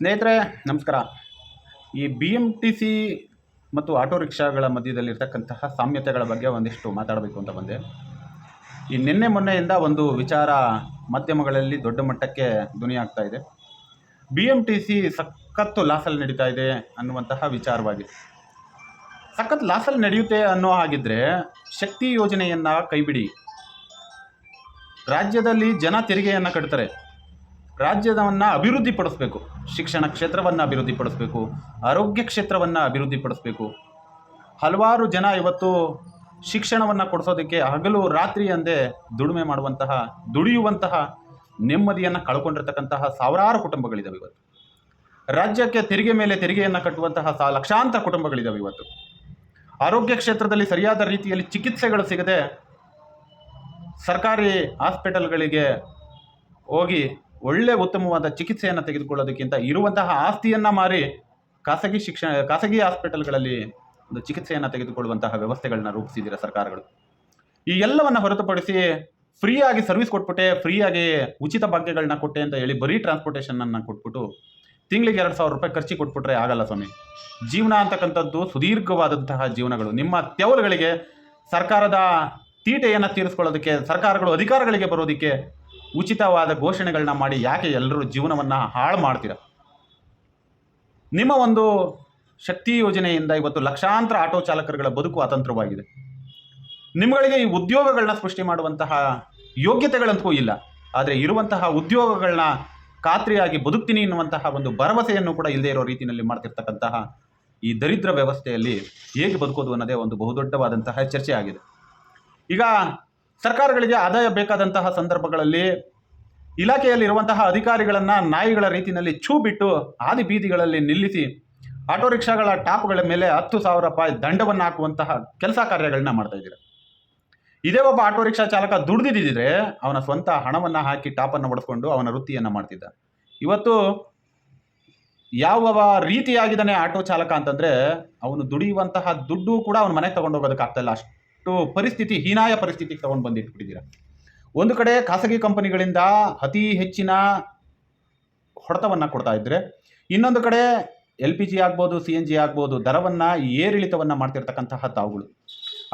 ಸ್ನೇಹಿತರೆ ನಮಸ್ಕಾರ. ಈ BMTC ಮತ್ತು ಆಟೋ ರಿಕ್ಷಾಗಳ ಮಧ್ಯದಲ್ಲಿರ್ತಕ್ಕಂತಹ ಸಾಮ್ಯತೆಗಳ ಬಗ್ಗೆ ಒಂದಿಷ್ಟು ಮಾತಾಡಬೇಕು ಅಂತ ಬಂದೆ. ಈ ನಿನ್ನೆ ಮೊನ್ನೆಯಿಂದ ಒಂದು ವಿಚಾರ ಮಾಧ್ಯಮಗಳಲ್ಲಿ ದೊಡ್ಡ ಮಟ್ಟಕ್ಕೆ ಧ್ವನಿಯಾಗ್ತಾ ಇದೆ. BMTC ಸಖತ್ತು ಲಾಸಲ್ಲಿ ನಡೀತಾ ಇದೆ ಅನ್ನುವಂತಹ ವಿಚಾರವಾಗಿ. ಸಖತ್ ಲಾಸಲ್ಲಿ ನಡೆಯುತ್ತೆ ಅನ್ನೋ ಹಾಗಿದ್ರೆ ಶಕ್ತಿ ಯೋಜನೆಯನ್ನು ಕೈಬಿಡಿ. ರಾಜ್ಯದಲ್ಲಿ ಜನ ತೆರಿಗೆಯನ್ನು ಕಟ್ತಾರೆ. ರಾಜ್ಯವನ್ನು ಅಭಿವೃದ್ಧಿಪಡಿಸಬೇಕು. ಶಿಕ್ಷಣ ಕ್ಷೇತ್ರವನ್ನು ಅಭಿವೃದ್ಧಿಪಡಿಸಬೇಕು, ಆರೋಗ್ಯ ಕ್ಷೇತ್ರವನ್ನು ಅಭಿವೃದ್ಧಿಪಡಿಸಬೇಕು. ಹಲವಾರು ಜನ ಇವತ್ತು ಶಿಕ್ಷಣವನ್ನು ಕೊಡಿಸೋದಕ್ಕೆ ಹಗಲು ರಾತ್ರಿ ಅಂದೇ ದುಡಿಯುವಂತಹ ನೆಮ್ಮದಿಯನ್ನು ಕಳ್ಕೊಂಡಿರ್ತಕ್ಕಂತಹ ಸಾವಿರಾರು ಕುಟುಂಬಗಳಿದ್ದಾವೆ ಇವತ್ತು. ರಾಜ್ಯಕ್ಕೆ ತೆರಿಗೆ ಮೇಲೆ ತೆರಿಗೆಯನ್ನು ಕಟ್ಟುವಂತಹ ಲಕ್ಷಾಂತರ ಕುಟುಂಬಗಳಿದ್ದಾವೆ ಇವತ್ತು. ಆರೋಗ್ಯ ಕ್ಷೇತ್ರದಲ್ಲಿ ಸರಿಯಾದ ರೀತಿಯಲ್ಲಿ ಚಿಕಿತ್ಸೆಗಳು ಸಿಗದೆ ಸರ್ಕಾರಿ ಹಾಸ್ಪಿಟಲ್ಗಳಿಗೆ ಹೋಗಿ ಒಳ್ಳೆ ಉತ್ತಮವಾದ ಚಿಕಿತ್ಸೆಯನ್ನು ತೆಗೆದುಕೊಳ್ಳೋದಕ್ಕಿಂತ ಇರುವಂತಹ ಆಸ್ತಿಯನ್ನು ಮಾರಿ ಖಾಸಗಿ ಹಾಸ್ಪಿಟಲ್ಗಳಲ್ಲಿ ಒಂದು ಚಿಕಿತ್ಸೆಯನ್ನು ತೆಗೆದುಕೊಳ್ಳುವಂತಹ ವ್ಯವಸ್ಥೆಗಳನ್ನ ರೂಪಿಸಿದ್ದೀರ ಸರ್ಕಾರಗಳು. ಈ ಎಲ್ಲವನ್ನು ಹೊರತುಪಡಿಸಿ ಫ್ರೀಯಾಗಿ ಸರ್ವಿಸ್ ಕೊಟ್ಬಿಟ್ಟೆ, ಫ್ರೀಯಾಗಿ ಉಚಿತ ಭಾಗ್ಯಗಳನ್ನ ಕೊಟ್ಟೆ ಅಂತ ಹೇಳಿ ಬರೀ ಟ್ರಾನ್ಸ್ಪೋರ್ಟೇಷನನ್ನು ಕೊಟ್ಬಿಟ್ಟು ತಿಂಗಳಿಗೆ 2,000 ರೂಪಾಯಿ ಖರ್ಚಿ ಕೊಟ್ಬಿಟ್ರೆ ಆಗಲ್ಲ ಸ್ವಾಮಿ. ಜೀವನ ಅಂತಕ್ಕಂಥದ್ದು ಸುದೀರ್ಘವಾದಂತಹ ಜೀವನಗಳು. ನಿಮ್ಮ ತ್ಯಾವಲುಗಳಿಗೆ ಸರ್ಕಾರದ ತೀಟೆಯನ್ನು ತೀರಿಸ್ಕೊಳ್ಳೋದಕ್ಕೆ ಸರ್ಕಾರಗಳು ಅಧಿಕಾರಗಳಿಗೆ ಬರೋದಕ್ಕೆ ಉಚಿತವಾದ ಘೋಷಣೆಗಳನ್ನ ಮಾಡಿ ಯಾಕೆ ಎಲ್ಲರೂ ಜೀವನವನ್ನು ಹಾಳು ಮಾಡ್ತೀರ? ನಿಮ್ಮ ಒಂದು ಶಕ್ತಿ ಯೋಜನೆಯಿಂದ ಇವತ್ತು ಲಕ್ಷಾಂತರ ಆಟೋ ಚಾಲಕರುಗಳ ಬದುಕು ಅತಂತ್ರವಾಗಿದೆ. ನಿಮ್ಮಗಳಿಗೆ ಈ ಉದ್ಯೋಗಗಳನ್ನ ಸೃಷ್ಟಿ ಮಾಡುವಂತಹ ಯೋಗ್ಯತೆಗಳಂತೂ ಇಲ್ಲ. ಆದರೆ ಇರುವಂತಹ ಉದ್ಯೋಗಗಳನ್ನ ಖಾತ್ರಿಯಾಗಿ ಬದುಕ್ತೀನಿ ಎನ್ನುವಂತಹ ಒಂದು ಭರವಸೆಯನ್ನು ಕೂಡ ಇಲ್ಲದೆ ಇರೋ ರೀತಿಯಲ್ಲಿ ಮಾಡ್ತಿರ್ತಕ್ಕಂತಹ ಈ ದರಿದ್ರ ವ್ಯವಸ್ಥೆಯಲ್ಲಿ ಹೇಗೆ ಬದುಕೋದು ಅನ್ನೋದೇ ಒಂದು ಬಹುದೊಡ್ಡವಾದಂತಹ ಚರ್ಚೆ ಆಗಿದೆ. ಈಗ ಸರ್ಕಾರಗಳಿಗೆ ಆದಾಯ ಬೇಕಾದಂತಹ ಸಂದರ್ಭಗಳಲ್ಲಿ ಇಲಾಖೆಯಲ್ಲಿರುವಂತಹ ಅಧಿಕಾರಿಗಳನ್ನು ನಾಯಿಗಳ ರೀತಿಯಲ್ಲಿ ಛೂ ಬಿಟ್ಟು ಹಾದಿ ಬೀದಿಗಳಲ್ಲಿ ನಿಲ್ಲಿಸಿ ಆಟೋ ರಿಕ್ಷಾಗಳ ಟಾಪ್ಗಳ ಮೇಲೆ 10,000 ರೂಪಾಯಿ ದಂಡವನ್ನು ಹಾಕುವಂತಹ ಕೆಲಸ ಕಾರ್ಯಗಳನ್ನ ಮಾಡ್ತಾ ಇದ್ದೀರ. ಇದೇ ಒಬ್ಬ ಆಟೋ ರಿಕ್ಷಾ ಚಾಲಕ ದುಡ್ದಿದ್ದಿದ್ರೆ ಅವನ ಸ್ವಂತ ಹಣವನ್ನು ಹಾಕಿ ಟಾಪನ್ನು ಹೊಡೆಸ್ಕೊಂಡು ಅವನ ವೃತ್ತಿಯನ್ನು ಮಾಡ್ತಿದ್ದ. ಇವತ್ತು ಯಾವ ರೀತಿಯಾಗಿದ್ದಾನೆ ಆಟೋ ಚಾಲಕ ಅಂತಂದರೆ ಅವನು ದುಡಿಯುವಂತಹ ದುಡ್ಡು ಕೂಡ ಅವನ ಮನೆಗೆ ತೊಗೊಂಡೋಗೋದಕ್ಕಾಗ್ತಾ ಇಲ್ಲ. ಅಷ್ಟು ಪರಿಸ್ಥಿತಿ, ಹೀನಾಯ ಪರಿಸ್ಥಿತಿಗೆ ತೊಗೊಂಡು ಬಂದಿಟ್ಬಿಟ್ಟಿದ್ದೀರ. ಒಂದು ಕಡೆ ಖಾಸಗಿ ಕಂಪನಿಗಳಿಂದ ಅತಿ ಹೆಚ್ಚಿನ ಹೊಡೆತವನ್ನು ಕೊಡ್ತಾ ಇದ್ದರೆ, ಇನ್ನೊಂದು ಕಡೆ LPG ಆಗ್ಬೋದು, CNG ಆಗ್ಬೋದು ದರವನ್ನು ಏರಿಳಿತವನ್ನು ಮಾಡ್ತಿರ್ತಕ್ಕಂತಹ ತಾವುಗಳು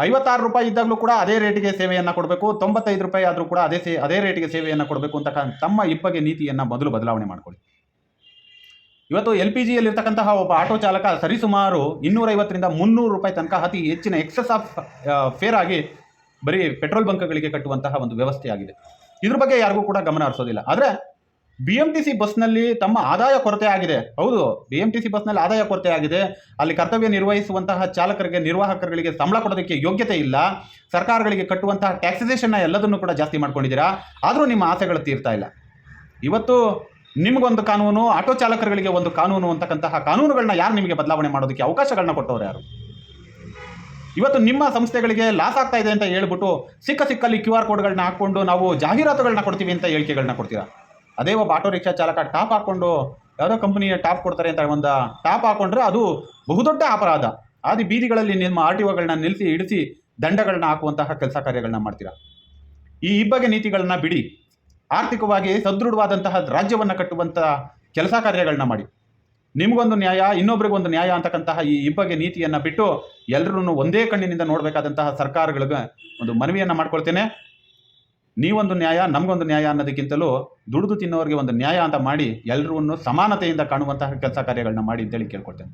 56 ರೂಪಾಯಿ ಇದ್ದಾಗಲೂ ಕೂಡ ಅದೇ ರೇಟಿಗೆ ಸೇವೆಯನ್ನು ಕೊಡಬೇಕು, 95 ರೂಪಾಯಿ ಆದರೂ ಕೂಡ ಅದೇ ರೇಟಿಗೆ ಸೇವೆಯನ್ನು ಕೊಡಬೇಕು ಅಂತ ತಮ್ಮ ಇಬ್ಬಗೆ ನೀತಿಯನ್ನು ಮೊದಲು ಬದಲಾವಣೆ ಮಾಡ್ಕೊಳ್ಳಿ. ಇವತ್ತು LPGಯಲ್ಲಿರ್ತಕ್ಕಂತಹ ಒಬ್ಬ ಆಟೋ ಚಾಲಕ ಸರಿಸುಮಾರು 250ರಿಂದ 300 ರೂಪಾಯಿ ತನಕ ಅತಿ ಹೆಚ್ಚಿನ ಎಕ್ಸೆಸ್ ಆಫ್ ಫೇರ್ ಆಗಿ ಬರೀ ಪೆಟ್ರೋಲ್ ಬಂಕ್ಗಳಿಗೆ ಕಟ್ಟುವಂತಹ ಒಂದು ವ್ಯವಸ್ಥೆ ಆಗಿದೆ. ಇದ್ರ ಬಗ್ಗೆ ಯಾರಿಗೂ ಕೂಡ ಗಮನ ಹರಿಸೋದಿಲ್ಲ. ಆದರೆ BMTC ಬಸ್ನಲ್ಲಿ ತಮ್ಮ ಆದಾಯ ಕೊರತೆ ಆಗಿದೆ. ಹೌದು, BMTC ಬಸ್ನಲ್ಲಿ ಆದಾಯ ಕೊರತೆ ಆಗಿದೆ. ಅಲ್ಲಿ ಕರ್ತವ್ಯ ನಿರ್ವಹಿಸುವಂತಹ ಚಾಲಕರಿಗೆ, ನಿರ್ವಾಹಕರುಗಳಿಗೆ ಸಂಬಳ ಕೊಡೋದಕ್ಕೆ ಯೋಗ್ಯತೆ ಇಲ್ಲ. ಸರ್ಕಾರಗಳಿಗೆ ಕಟ್ಟುವಂತಹ ಟ್ಯಾಕ್ಸೇಷನ್ನ ಎಲ್ಲದನ್ನು ಕೂಡ ಜಾಸ್ತಿ ಮಾಡ್ಕೊಂಡಿದ್ದೀರಾ. ಆದರೂ ನಿಮ್ಮ ಆಸೆಗಳು ತೀರ್ತಾ ಇಲ್ಲ. ಇವತ್ತು ನಿಮಗೊಂದು ಕಾನೂನು, ಆಟೋ ಚಾಲಕರುಗಳಿಗೆ ಒಂದು ಕಾನೂನು ಅಂತಕ್ಕಂತಹ ಕಾನೂನುಗಳನ್ನ ಯಾರು ನಿಮಗೆ ಬದಲಾವಣೆ ಮಾಡೋದಕ್ಕೆ ಅವಕಾಶಗಳನ್ನ ಕೊಟ್ಟವ್ರು ಯಾರು? ಇವತ್ತು ನಿಮ್ಮ ಸಂಸ್ಥೆಗಳಿಗೆ ಲಾಸ್ ಆಗ್ತಾ ಇದೆ ಅಂತ ಹೇಳ್ಬಿಟ್ಟು ಸಿಕ್ಕಲ್ಲಿ QR ಕೋಡ್ಗಳನ್ನ ಹಾಕ್ಕೊಂಡು ನಾವು ಜಾಹೀರಾತುಗಳನ್ನ ಕೊಡ್ತೀವಿ ಅಂತ ಹೇಳಿಕೆಗಳನ್ನ ಕೊಡ್ತೀರಾ. ಅದೇ ಒಬ್ಬ ಆಟೋ ರಿಕ್ಷಾ ಚಾಲಕ ಟಾಪ್ ಹಾಕ್ಕೊಂಡು ಯಾವುದೋ ಕಂಪನಿಯ ಟಾಪ್ ಕೊಡ್ತಾರೆ ಅಂತ ಒಂದು ಟಾಪ್ ಹಾಕ್ಕೊಂಡ್ರೆ ಅದು ಬಹುದೊಡ್ಡ ಅಪರಾಧ. ಆದಿ ಬೀದಿಗಳಲ್ಲಿ ನಿಮ್ಮ RTOಗಳನ್ನ ಇಡಿಸಿ ದಂಡಗಳನ್ನ ಹಾಕುವಂತಹ ಕೆಲಸ ಕಾರ್ಯಗಳನ್ನ ಮಾಡ್ತೀರಾ. ಈ ಇಬ್ಬಗೆ ನೀತಿಗಳನ್ನ ಬಿಡಿ. ಆರ್ಥಿಕವಾಗಿ ಸದೃಢವಾದಂತಹ ರಾಜ್ಯವನ್ನು ಕಟ್ಟುವಂತಹ ಕೆಲಸ ಕಾರ್ಯಗಳನ್ನ ಮಾಡಿ. ನಿಮಗೊಂದು ನ್ಯಾಯ, ಇನ್ನೊಬ್ರಿಗೊಂದು ನ್ಯಾಯ ಅಂತಕ್ಕಂತಹ ಈ ಇಬ್ಬಗೆ ನೀತಿಯನ್ನು ಬಿಟ್ಟು ಎಲ್ಲರೂ ಒಂದೇ ಕಣ್ಣಿನಿಂದ ನೋಡಬೇಕಾದಂತಹ ಸರ್ಕಾರಗಳಿಗೆ ಒಂದು ಮನವಿಯನ್ನು ಮಾಡ್ಕೊಳ್ತೇನೆ. ನೀವೊಂದು ನ್ಯಾಯ, ನಮಗೊಂದು ನ್ಯಾಯ ಅನ್ನೋದಕ್ಕಿಂತಲೂ ದುಡಿದು ತಿನ್ನೋರಿಗೆ ಒಂದು ನ್ಯಾಯ ಅಂತ ಮಾಡಿ ಎಲ್ಲರೂ ಸಮಾನತೆಯಿಂದ ಕಾಣುವಂತಹ ಕೆಲಸ ಕಾರ್ಯಗಳನ್ನ ಮಾಡಿ ಅಂತೇಳಿ ಕೇಳ್ಕೊಳ್ತೇನೆ.